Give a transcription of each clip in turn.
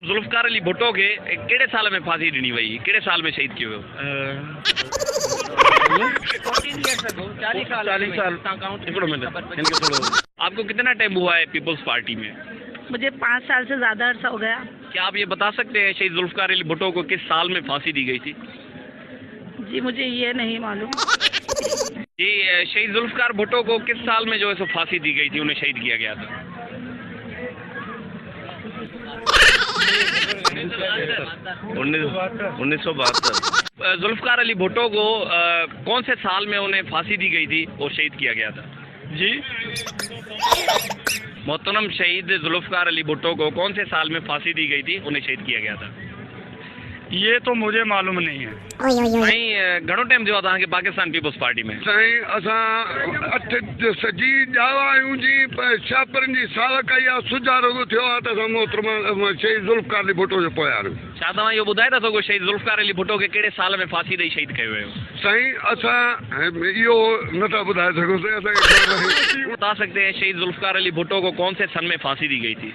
जुल्फकार अली भुट्टो के केड़े साल में फांसी ॾिनी वई, केड़े साल में शहीद कियो वियो? 40 साल। हिकिड़ो मिनट, हिनखे थोड़ो। आपको कितना टाइम हुआ है पीपल्स पार्टी में? मुझे 5 साल से ज्यादा अर्सा हो गया। क्या आप ये बता सकते हैं शहीद जुल्फकार अली भुट्टो को किस साल में फांसी दी गई थी? जी मुझे ये नहीं मालूम। जी शहीद जुल्फकार भुट्टो को किस साल में जो है सो फांसी दी गई थी, उन्हें शहीद किया गया था? 1972। जुल्फकार अली भुट्टो को कौन से साल में उन्हें फांसी दी गई थी और शहीद किया गया था? जी मोहतरम शहीद जुल्फकार अली भुट्टो को कौन से साल में फांसी दी गई थी, उन्हें शहीद किया गया था? ये तो मुझे मालूम नहीं है। साईं घणो टाइम थियो आहे तव्हांखे पाकिस्तान पीपल्स पार्टी में? साईं असां 8 सजी ॼावा आहियूं जी, छापरनि जी साल कई आहे, सुजारो थियो आहे त असां मोहतरमा शहीद जुल्फकार अली भुट्टो जो पोयां आहियूं। छा तव्हां इहो ॿुधाए था सघो शहीद जुल्फकार अली भुट्टो खे कहिड़े साल में फांसी ॾेई शहीद कयो वियो? साईं असां इहो नथा ॿुधाए सघूं, असांखे बता सकते हैं शहीद जुल्फकार अली भुट्टो को कौन से सन में फांसी दी गई थी?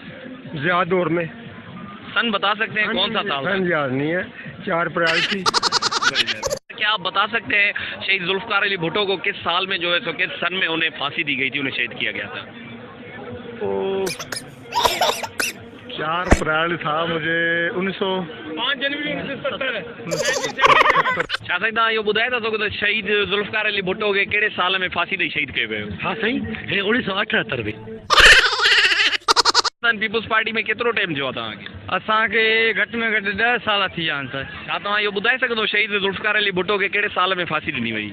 ज़्यादौर में। सन बता सकते हैं कौन सा साल? सन याद नहीं है, 4 अप्रैल थी। क्या आप बता सकते हैं शहीद जुल्फकार अली भुट्टो को किस साल में जो है सो किस सन में उन्हें फांसी दी गई थी, उन्हें शहीद किया गया था? 4 अप्रैल था, मुझे 5 जनवरी 1970। छा साईं तव्हां इहो ॿुधाए था सघो त शहीद जुल्फकार अली भुट्टो खे कहिड़े साल में फांसी ॾेई शहीद कयो वियो? हाँ सही, 1978 में। पीपल्स पार्टी में केतिरो टाइम थियो आहे तव्हांखे? असांखे घटि में घटि 10 साल थी विया आहिनि सर। छा तव्हां इहो ॿुधाए सघंदो शहीद जुल्फकार अली भुट्टो खे कहिड़े साल में फांसी ॾिनी वई?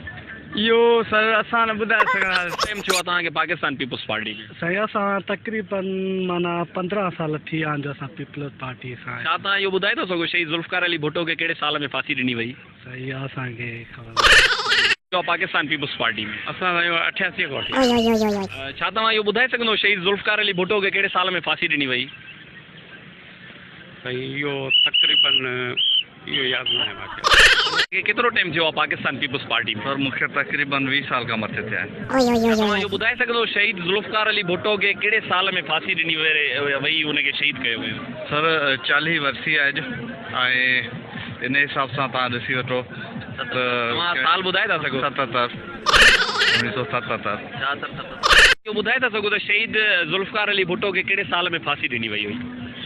इहो सर असां न ॿुधाए सघंदासीं। टाइम थियो आहे तव्हांखे पाकिस्तान पीपल्स पार्टी में? साईं असां तक़रीबन माना 15 साल थी विया आहिनि असां पीपल्स पार्टी सां। छा तव्हां इहो ॿुधाए था सघो शहीद जुल्फकार अली भुट्टो खे कहिड़े साल में फांसी ॾिनी वई? सही असांखे ख़बर पाकिस्तान पीपल्स पार्टी में असां 88 खां वठी। छा तव्हां इहो ॿुधाए सघंदो शहीद जुल्फकार अली भुट्टो खे कहिड़े साल में फांसी ॾिनी वई? साईं इहो तक़रीबन इहो यादि न आहे मूंखे। केतिरो टाइम थियो आहे पाकिस्तान पीपल्स पार्टी में? सर मूंखे तक़रीबन 20 साल खां मथे थिया आहिनि। तव्हां इहो ॿुधाए सघंदो शहीद जुल्फकार अली भुट्टो खे कहिड़े साल में फांसी ॾिनी वई, उनखे शहीद कयो वियो? सर 40 वर्सी आहे अॼु, ऐं इन हिसाब सां तव्हां ॾिसी वठो त साल ॿुधाए था सघो? 77 1977। इहो ॿुधाए था सघो त शहीद जुल्फकार अली भुट्टो खे कहिड़े साल में फांसी ॾिनी वई हुई?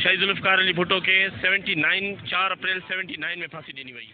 शहीद जुल्फकार अली भुट्टो के 79 4 अप्रैल 79 में फांसी ॾिनी वई।